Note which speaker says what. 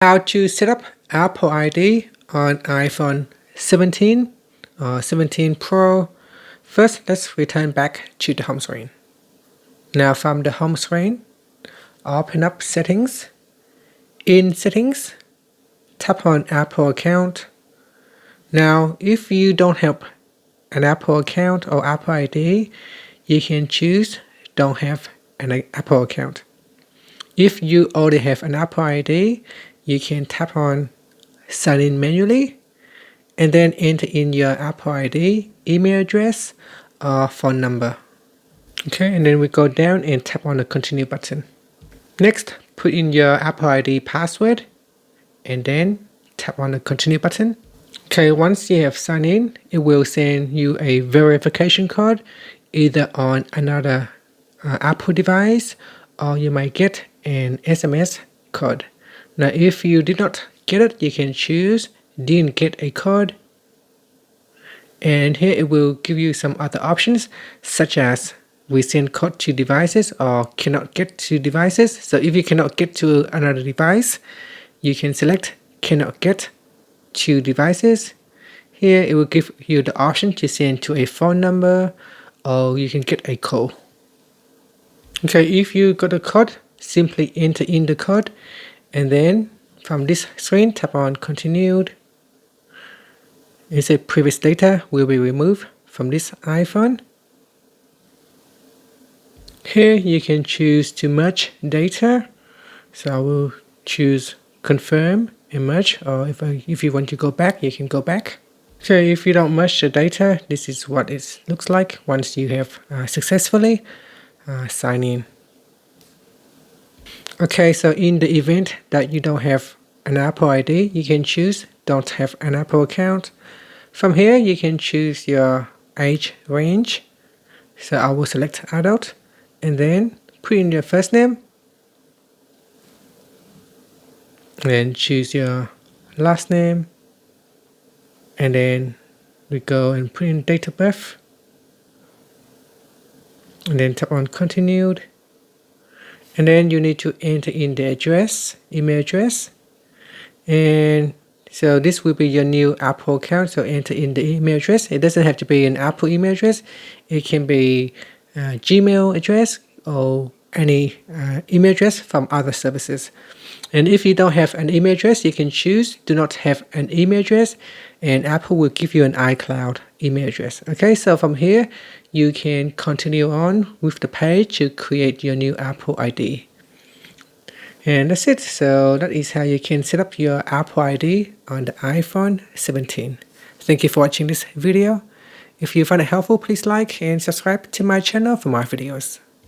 Speaker 1: How to set up Apple ID on iPhone 17 or 17 Pro. First, let's return back to the home screen. Now from the home screen, open up Settings. In Settings, tap on Apple account. Now, if you don't have an Apple account or Apple ID, you can choose Don't have an Apple account. If you already have an Apple ID, you can tap on Sign in manually and then enter in your Apple ID, email address, or phone number. Okay, and then we go down and tap on the Continue button. Next, put in your Apple ID password and then tap on the Continue button. Okay, once you have signed in, it will send you a verification code either on another Apple device or you might get an SMS code. Now, if you did not get it, you can choose Didn't get a code. And here it will give you some other options such as we send code to devices or cannot get to devices. So if you cannot get to another device, you can select cannot get to devices. Here it will give you the option to send to a phone number or you can get a call. Okay, if you got a code, simply enter in the code and then from this screen tap on Continued. It says previous data will be removed from this iPhone. Here you can choose to merge data. So I will choose confirm and merge, or if you want to go back, you can go back. Okay, if you don't merge the data, this is what it looks like once you have successfully signed in. Okay, so in the event that you don't have an Apple ID, you can choose don't have an Apple account. From here, you can choose your age range. So I will select adult and then put in your first name. And then choose your last name. And then we go and put in date of birth. And then tap on Continued. And then you need to enter in the address, email address. And so this will be your new Apple account. So enter in the email address. It doesn't have to be an Apple email address. It can be a Gmail address or any email address from other services. And if you don't have an email address, you can choose do not have an email address and Apple will give you an iCloud email address. Okay, so from here, you can continue on with the page to create your new Apple ID. And that's it. So that is how you can set up your Apple ID on the iPhone 17. Thank you for watching this video. If you find it helpful, please like and subscribe to my channel for more videos.